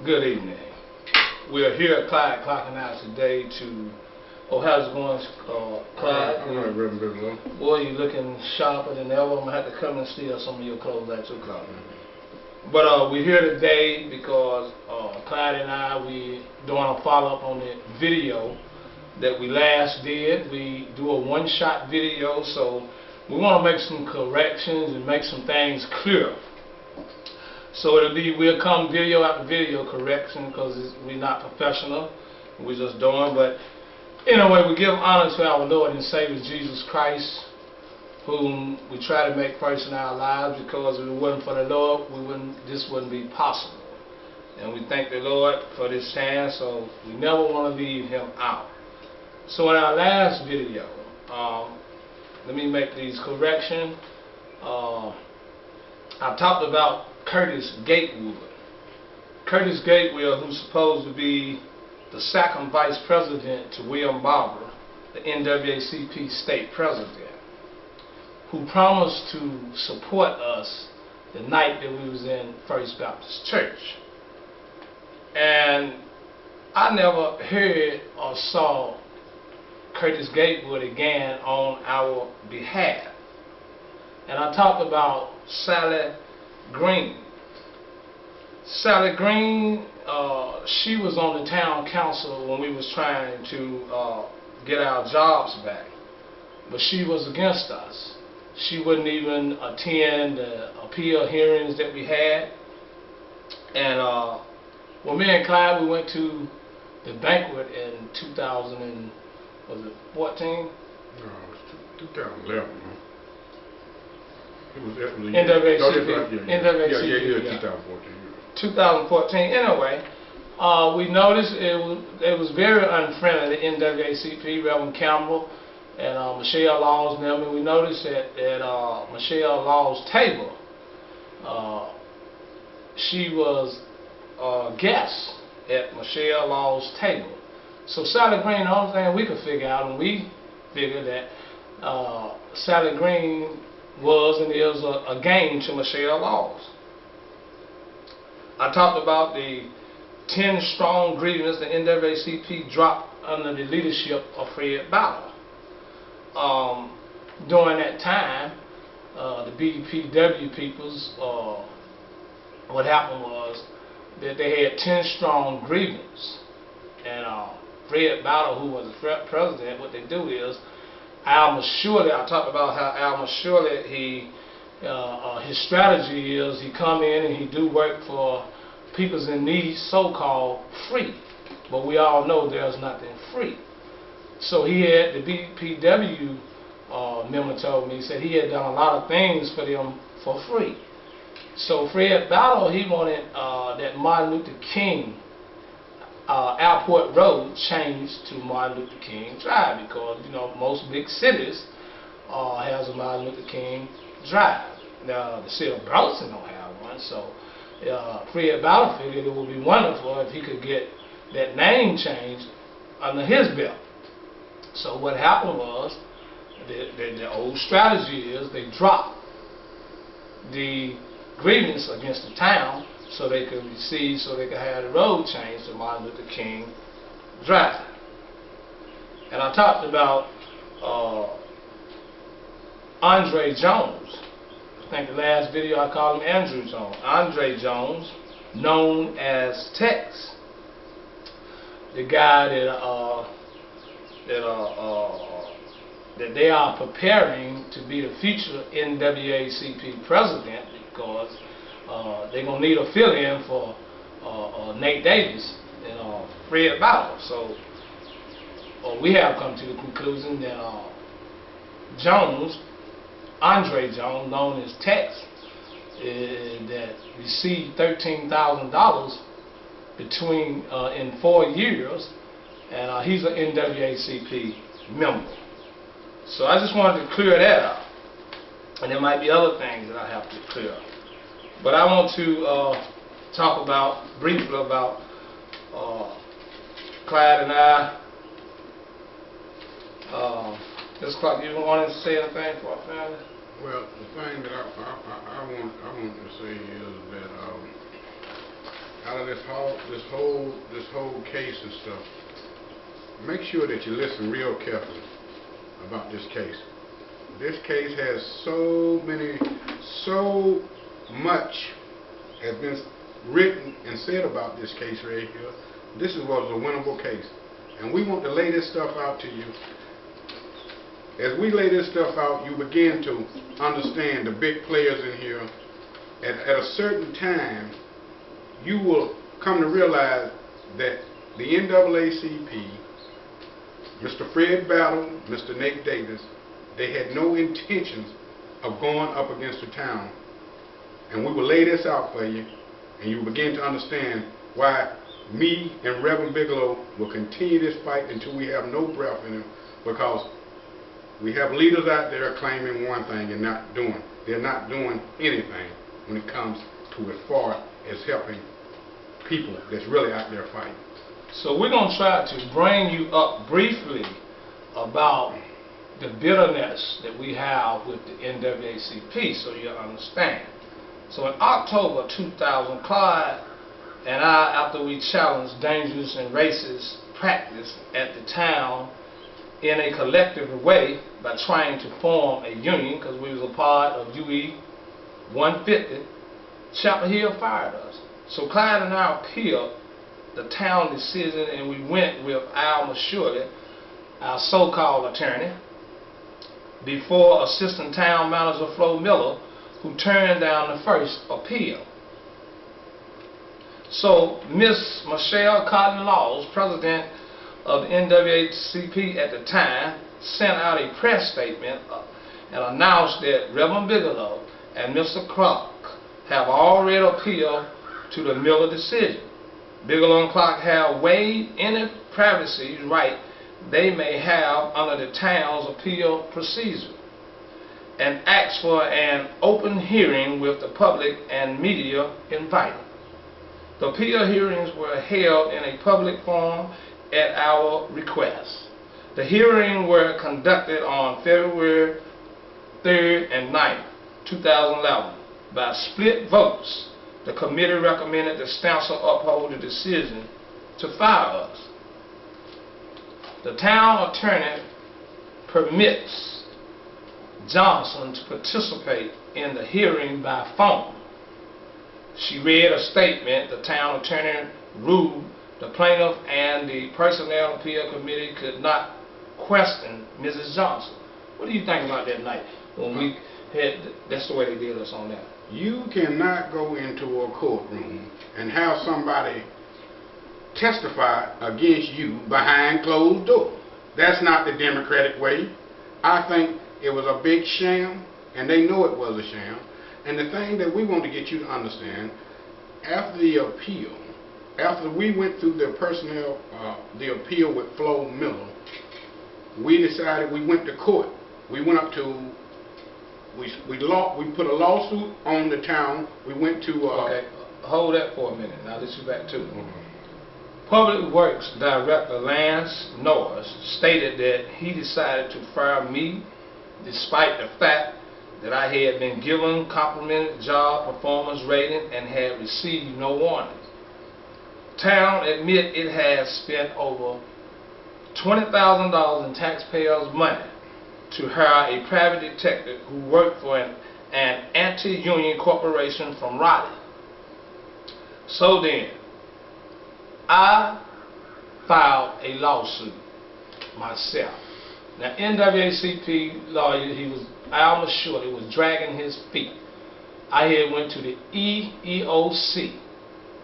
Good evening. We're here at Clyde clocking out today to, how's it going, Clyde? I'm not real low. Boy, you looking sharper than ever. I'm going to have to come and steal some of your clothes at your closet. But we're here today because Clyde and I, we doing a follow-up on the video that we last did. We do a one-shot video, so we want to make some corrections and make some things clear. So we'll come video after video correction because we're not professional. We're just doing. But anyway, we give honor to our Lord and Savior Jesus Christ, whom we try to make first in our lives, because if it wasn't for the Lord, this wouldn't be possible. And we thank the Lord for this chance, so we never want to leave Him out. So in our last video, let me make these corrections. I talked about Curtis Gatewood. Curtis Gatewood, who's supposed to be the second vice president to William Barber, the NAACP state president, who promised to support us the night that we was in First Baptist Church. And I never heard or saw Curtis Gatewood again on our behalf. And I talked about Sally Green. Sally Green, she was on the town council when we was trying to get our jobs back, but she was against us. She wouldn't even attend the appeal hearings that we had. And when me and Clyde, we went to the banquet in 2014? No, it was 2011. It was NAACP. Yeah, 2014. 2014. Anyway, we noticed it was very unfriendly, the NAACP, Reverend Campbell and Michelle Law's member. We noticed that at Michelle Law's table, she was a guest at Michelle Law's table. So Sally Green, the only thing we could figure out, and we figured that Sally Green was and is a game to Michelle Law's. I talked about the 10 strong grievance the NAACP dropped under the leadership of Fred Barber. During that time, the BPW peoples, what happened was that they had 10 strong grievance. And Fred Barber, who was the president, what they do is, McSurely, I talked about how McSurely, his strategy is he come in and he do work for peoples in need, so-called free. But we all know there's nothing free. So he had, the BPW member told me, he said he had done a lot of things for them for free. So Fred Barber, he wanted that Martin Luther King Airport Road changed to Martin Luther King Drive, because most big cities has a Martin Luther King Drive. Now the city of Bronson don't have one, so Fred Barber figured it would be wonderful if he could get that name changed under his belt. So what happened was the old strategy is they dropped the grievance against the town so they could receive, so they could have the road changed to Martin Luther King Drive. And I talked about Andre Jones. I think the last video I called him Andrew Jones. Andre Jones, known as Tex, the guy that they are preparing to be the future NAACP president, because they're going to need a fill-in for Nate Davis and Fred Barber. So we have come to the conclusion that Andre Jones, known as Tex, that received $13,000 between in 4 years, and he's an NAACP member. So I just wanted to clear that up, and there might be other things that I have to clear up. But I want to talk briefly about Clyde and I. Ms. Clark, you wanted to say anything for our family? Well, the thing that I want to say is that out of this whole case and stuff, make sure that you listen real carefully about this case. This case has so much has been written and said about this case right here. This was a winnable case. And we want to lay this stuff out to you. As we lay this stuff out, you begin to understand the big players in here. At a certain time, you will come to realize that the NAACP, Mr. Fred Battle, Mr. Nate Davis, they had no intentions of going up against the town. And we will lay this out for you, and you will begin to understand why me and Reverend Bigelow will continue this fight until we have no breath in him, because we have leaders out there claiming one thing and not doing. They're not doing anything when it comes to as far as helping people that's really out there fighting. So we're going to try to bring you up briefly about the bitterness that we have with the NAACP so you'll understand. So in October 2000, Clyde and I, after we challenged dangerous and racist practice at the town in a collective way by trying to form a union, because we was a part of UE 150, Chapel Hill fired us. So Clyde and I appealed the town decision, and we went with McSurely, our so-called attorney, before Assistant Town Manager Flo Miller, who turned down the first appeal. So Miss Michelle Cotton Laws, president of the NAACP at the time, sent out a press statement and announced that Reverend Bigelow and Mr. Clark have already appealed to the Miller decision. Bigelow and Clark have waived any privacy right they may have under the town's appeal procedure and asked for an open hearing with the public and media invited. The appeal hearings were held in a public forum at our request. The hearings were conducted on February 3rd and 9th, 2011. By split votes, the committee recommended the Council uphold the decision to fire us. The town attorney permits Johnson to participate in the hearing by phone. She read a statement. The town attorney ruled the plaintiff and the Personnel Appeal Committee could not question Mrs. Johnson. What do you think about that night when we had, that's the way they did us on that? You cannot go into a courtroom and have somebody testify against you behind closed doors. That's not the democratic way. I think it was a big sham, and they know it was a sham. And the thing that we want to get you to understand, after the appeal, after we went through the the appeal with Flo Miller, we decided we went to court. We went up to, we put a lawsuit on the town. We went to... okay, hold that for a minute. Now this is back to Public Works Director Lance Norris stated that he decided to fire me despite the fact that I had been given complimented job performance rating and had received no warning. Town admit it has spent over $20,000 in taxpayers' money to hire a private detective who worked for an anti-union corporation from Raleigh. So then, I filed a lawsuit myself. Now, NAACP lawyer, McSurely, was dragging his feet. I had went to the EEOC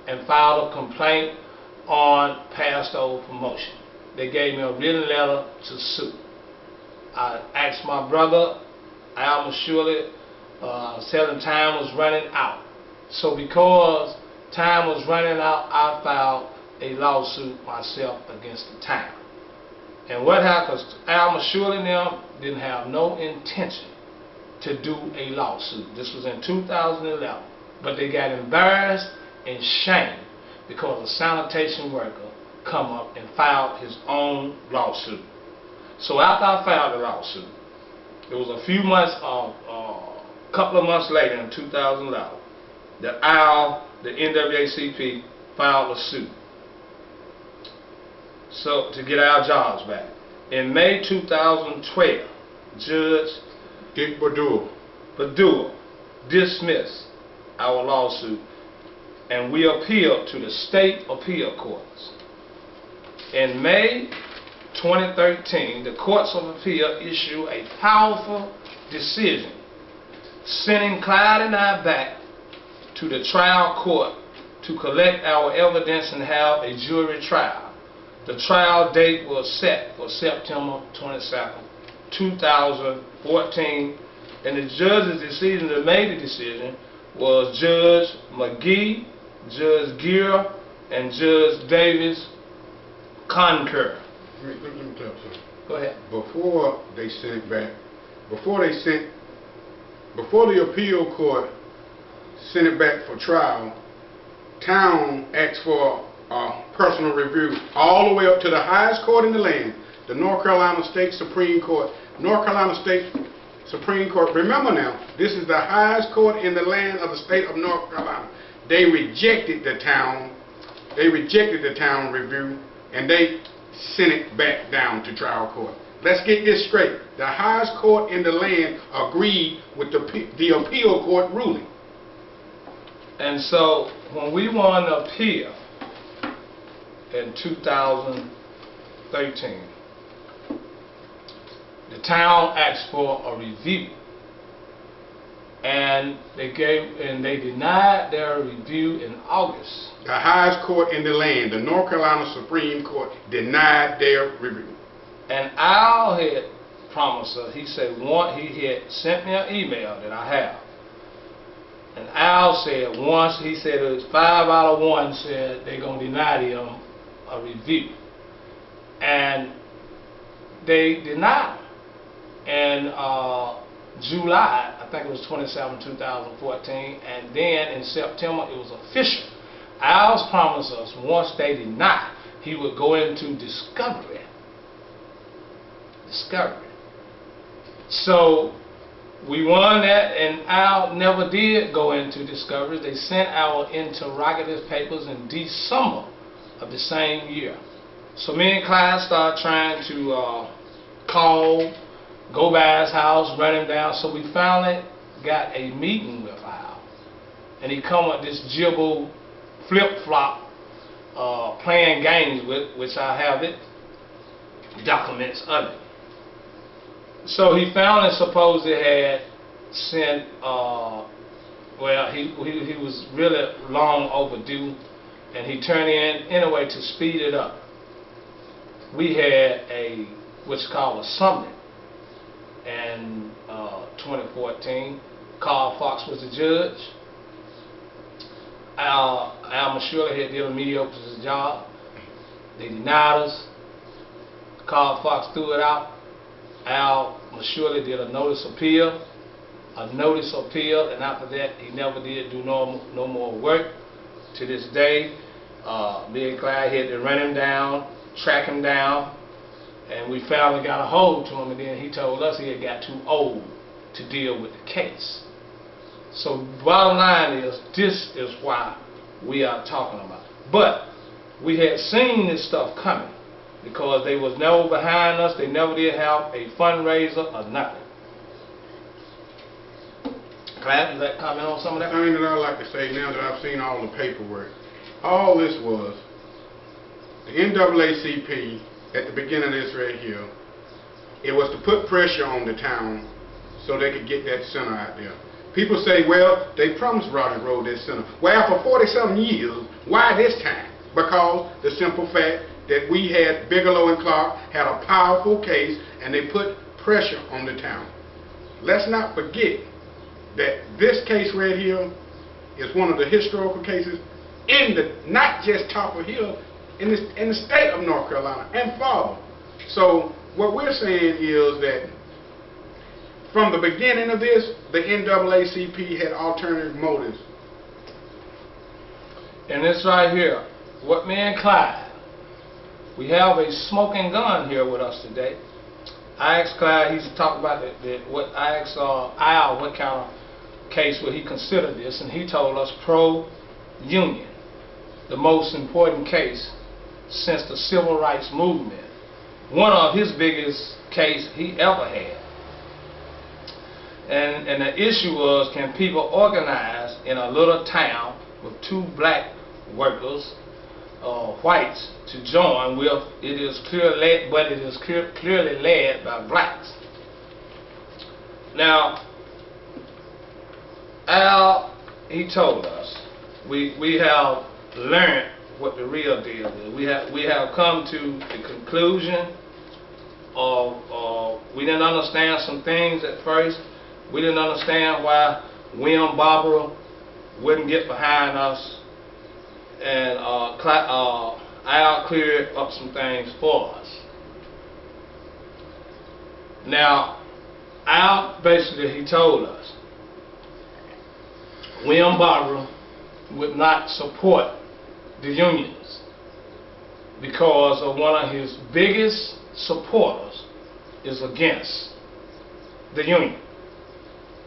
and filed a complaint on past old promotion. They gave me a written letter to sue. I asked my brother, McSurely, telling time was running out. So because time was running out, I filed a lawsuit myself against the town. And what happened, McSurely now didn't have no intention to do a lawsuit. This was in 2011. But they got embarrassed and shamed because a sanitation worker come up and filed his own lawsuit. So after I filed the lawsuit, it was a few months, couple of months later in 2011, that the NAACP filed a suit so to get our jobs back. In May 2012, Judge Dick Badua dismissed our lawsuit, and we appealed to the state appeal courts. In May 2013, the courts of appeal issued a powerful decision sending Clyde and I back to the trial court to collect our evidence and have a jury trial. The trial date was set for September 22nd, 2014, and the judge's decision that made the decision was Judge McGee, Judge Gear, and Judge Davis concur. Let me tell you something. Go ahead. Before they sent it back, before the appeal court sent it back for trial, town asked for a personal review all the way up to the highest court in the land, the North Carolina State Supreme Court. North Carolina State Supreme Court, remember now, this is the highest court in the land of the state of North Carolina. They rejected the town review, and they sent it back down to trial court. Let's get this straight. The highest court in the land agreed with the appeal court ruling. And so when we won the appeal in 2013, the town asked for a review, and they denied their review in August. The highest court in the land, the North Carolina Supreme Court, denied their review. And Al had promised us, he said he had sent me an email that I have. And Al said once, he said it was 5 out of 1 said they're going to deny them a review. And they denied them. In July, I think it was 27, 2014, and then in September it was official. Al's promised us once they denied, he would go into discovery. So we won that, and Al never did go into discovery. They sent our interrogative papers in December of the same year. So me and Clyde started trying to call, go by his house, run him down. So we finally got a meeting with Al, and he come with this jibble, flip-flop, playing games with, which I have it, documents of it. So he finally supposed had sent, well, he was really long overdue, and he turned in anyway to speed it up. We had what's called a summit in 2014. Carl Fox was the judge. Al McSurely had did a mediocre job. They denied us. Carl Fox threw it out. Al McSurely did a notice appeal, and after that he never did do no more work. To this day, me and Clyde had to run him down, track him down, and we finally got a hold to him, and then he told us he had got too old to deal with the case. So bottom line is, this is why we are talking about it. But we had seen this stuff coming, because they was never behind us. They never did have a fundraiser or nothing. Clyde, would you like to comment on some of that? The thing that I like to say now that I've seen all the paperwork, all this was the NAACP at the beginning of this right here. It was to put pressure on the town so they could get that center out there. People say, well, they promised Rodney Road this center. Well, for 47 years, why this time? Because the simple fact that we had Bigelow and Clark had a powerful case, and they put pressure on the town. Let's not forget that this case right here is one of the historical cases in the, not just Topper Hill, in the state of North Carolina and farther. So what we're saying is that from the beginning of this, the NAACP had alternative motives. And this right here, what me and Clyde, we have a smoking gun here with us today. I asked Clyde, he's talked about I asked Al what kind of case would he consider this, and he told us pro-union. the most important case since the Civil Rights Movement. One of his biggest case he ever had. And the issue was, can people organize in a little town with 2 black workers, whites, to join with? It is clearly led by blacks. Now, Al, he told us, we have learned what the real deal is. We have come to the conclusion of we didn't understand some things at first. We didn't understand why Barber wouldn't get behind us, and Al cleared up some things for us. Now, Al basically, he told us Barber would not support the unions because of one of his biggest supporters is against the union.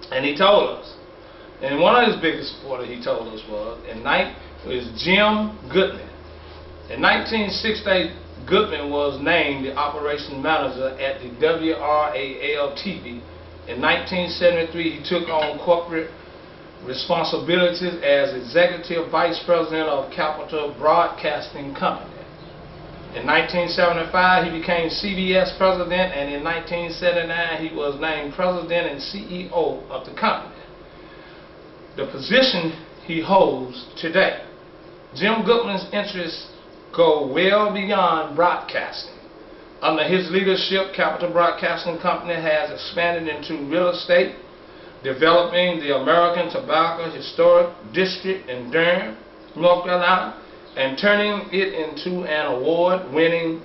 And he told us, and one of his biggest supporters, he told us, was Jim Goodman. In 1968, Goodman was named the operations manager at the WRAL-TV. In 1973, he took on corporate responsibilities as executive vice president of Capital Broadcasting Company. In 1975, he became CBS president, and in 1979, he was named president and CEO of the company. The position he holds today. Jim Goodman's interests go well beyond broadcasting. Under his leadership, Capital Broadcasting Company has expanded into real estate, developing the American Tobacco Historic District in Durham, North Carolina, and turning it into an award-winning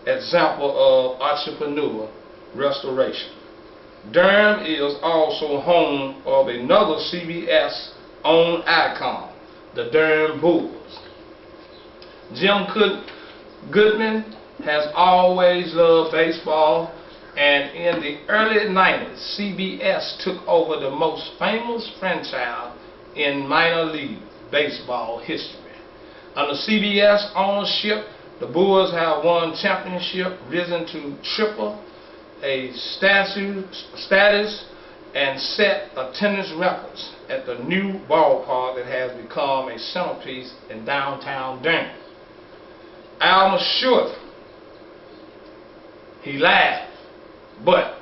example of entrepreneur restoration. Durham is also home of another CBS-owned icon, the Durham Bulls. Jim Goodman has always loved baseball, and in the early 90s, CBS took over the most famous franchise in minor league baseball history. Under CBS ownership, the Bulls have won championship, risen to triple A status, and set attendance records at the new ballpark that has become a centerpiece in downtown Durham. Al McSurely, he laughed, but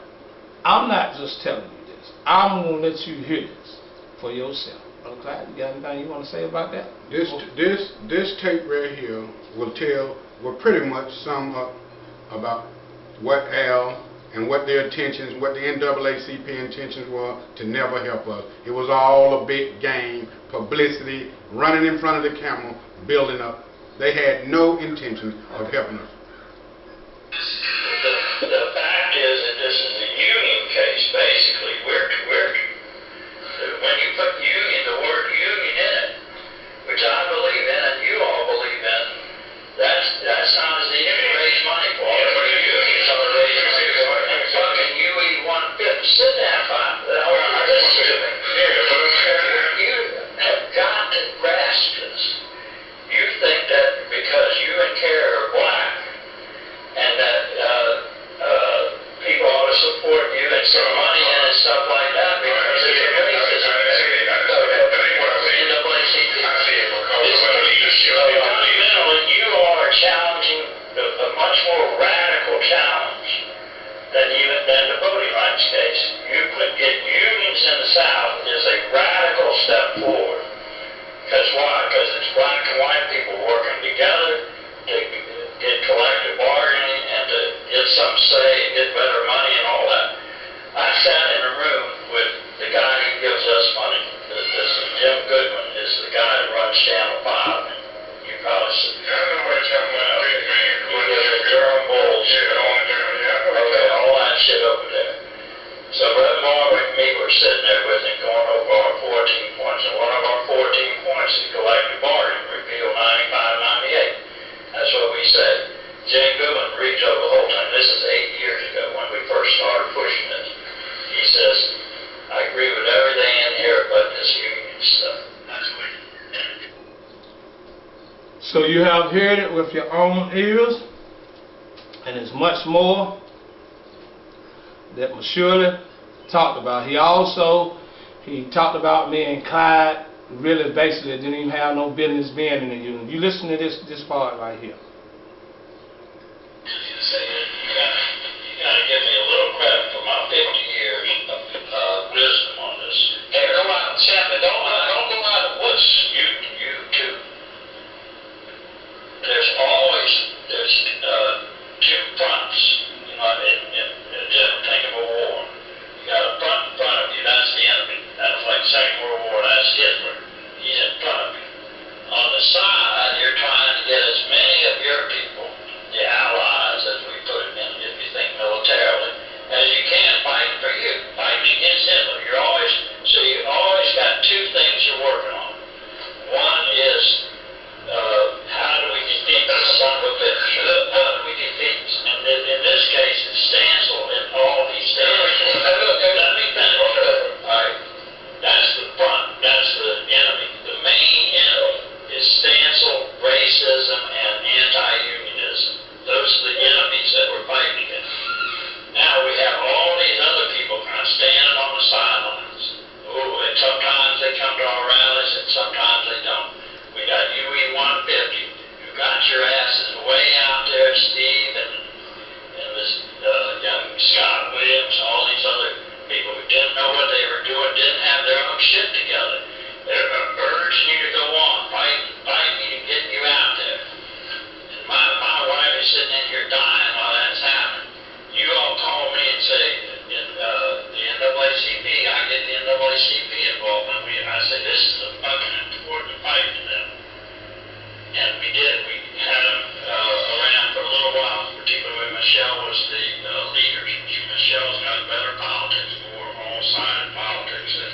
I'm not just telling you this. I'm going to let you hear this for yourself. Okay, you got anything you want to say about that? This tape right here will pretty much sum up about what Al and what their intentions, what the NAACP intentions were to never help us. It was all a big game, publicity, running in front of the camera, building up. They had no intention of helping us. The fact is that this is a union case, basically. When you put the word union in it, which I believe in and you all believe in, that sounds as if you raise money for it. Unions are raising money for it. And fucking UE 150. Sit down, fine. Listen to me. You have got to grasp this. You think that because you and Kerry are black, and that people ought to support you and send money in and stuff like that because it's a racism. Fundamentally, you are challenging a much more radical challenge than the voting rights case. You could get unions in the South is a radical step forward. Because why? Because it's black and white people working together to get collective bargaining and to get some say and get better money and all that. I sat in a room with the guy who gives us money. This is Jim Goodman, is the guy that runs Channel 5. You probably see. I don't know what you're talking about. The Durham Bulls. Okay, all that shit over there. So Brett Barber and me were sitting there with him going over our 14 points. And one of our 14 points is collective bargaining, repeal 95-98. That's what we said. Jim Goodman reads over the whole time. This is 8 years ago when we first started pushing this. He says, I agree with everything in here but this union stuff. That's what So you have heard it with your own ears, and there's much more that McSurely talked about. He talked about me and Clyde really basically didn't even have no business being in the union. You listen to this part right here. You gotta give me a little credit for my 50 years of wisdom on this. Hey, go out, Sammy, don't go out and wuss. You too. There's two fronts. You know, think of a war. You got a front in front of you, that's the enemy. That's like Second World War, that's Hitler. He's in front of you. On the side, you're trying to get as many of your people, the allies, as we put it in, if you think militarily, as you can fighting for you, fighting against Hitler. You always got two things you're working on. One is, how do we defeat this son of a bitch? How do we defeat, and in this case, it's Stansel and all these Stansel. Let me finish. All right. That's the front. That's the enemy. The main enemy is Stansel, racism, and anti-unionism. Those are the enemies that we're fighting against. Now we have all these other people kind of standing on the sidelines. Oh, and sometimes they come to our rallies and sometimes they don't. We got UE 150. You got your asses way out there, Steve, and this young Scott Williams, all these other people who didn't know what they were doing, didn't have their own shit together. They're urging you to go on, fighting you to get you out there. And my wife is sitting in here dying while that's happening. You all call me and say, the NAACP, I get the NAACP involvement. I say, this is a fucking important fight to them. And we did. We had them around for a little while, particularly when Michelle was the leader. Michelle's got better politics, more all-sided politics than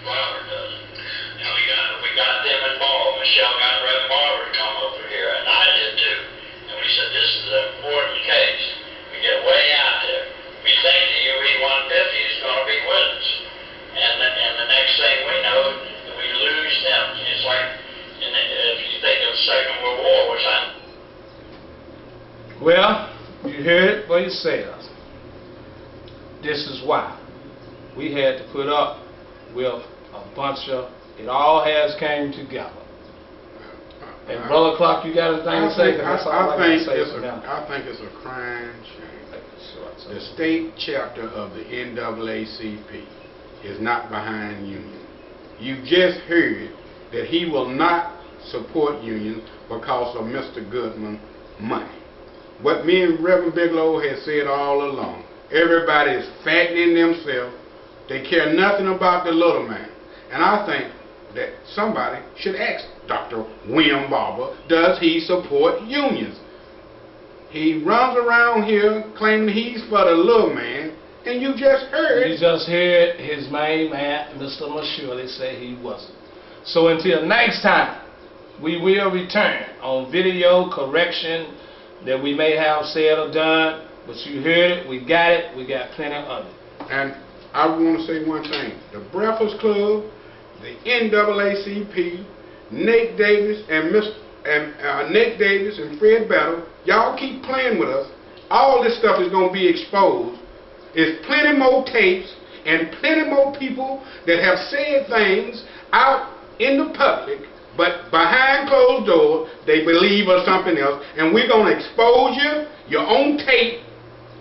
Robert does. And we got them involved. Michelle got Reverend Barber to come over here, and I did too. And we said, this is an important case. We get way out there. We think the UE 150 is going to be with us. And the next thing we know, we lose them. It's like, if you think of Second World War, which I... Well, you heard it for yourselves. This is why we had to put up with a bunch of, it all has came together. And Brother Clark, you got anything to say? I think it's a crying shame. The state chapter of the NAACP is not behind union. You just heard that he will not support unions because of Mr. Goodman's money. What me and Reverend Bigelow has said all along, everybody is fattening themselves. They care nothing about the little man. And I think that somebody should ask Dr. William Barber, does he support unions? He runs around here claiming he's for the little man, and you just heard. You just heard his main man, Mr. McSurely, say he wasn't. So until next time, we will return on video correction that we may have said or done, but you heard it, we got plenty of it. And I want to say one thing. The Breakfast Club, the NAACP, Nate Davis and Fred Battle, y'all keep playing with us. All this stuff is going to be exposed. There's plenty more tapes and plenty more people that have said things out in the public, but behind closed doors, they believe or something else, and we're going to expose you, your own tape.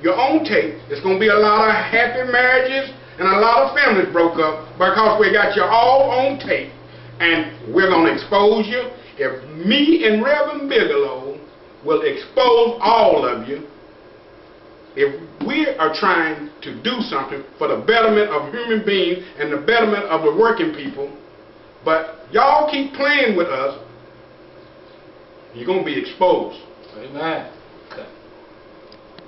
It's going to be a lot of happy marriages and a lot of families broke up because we got you all on tape, and we're going to expose you. If me and Reverend Bigelow will expose all of you, if we are trying to do something for the betterment of human beings and the betterment of the working people, but y'all keep playing with us, you're going to be exposed. Amen.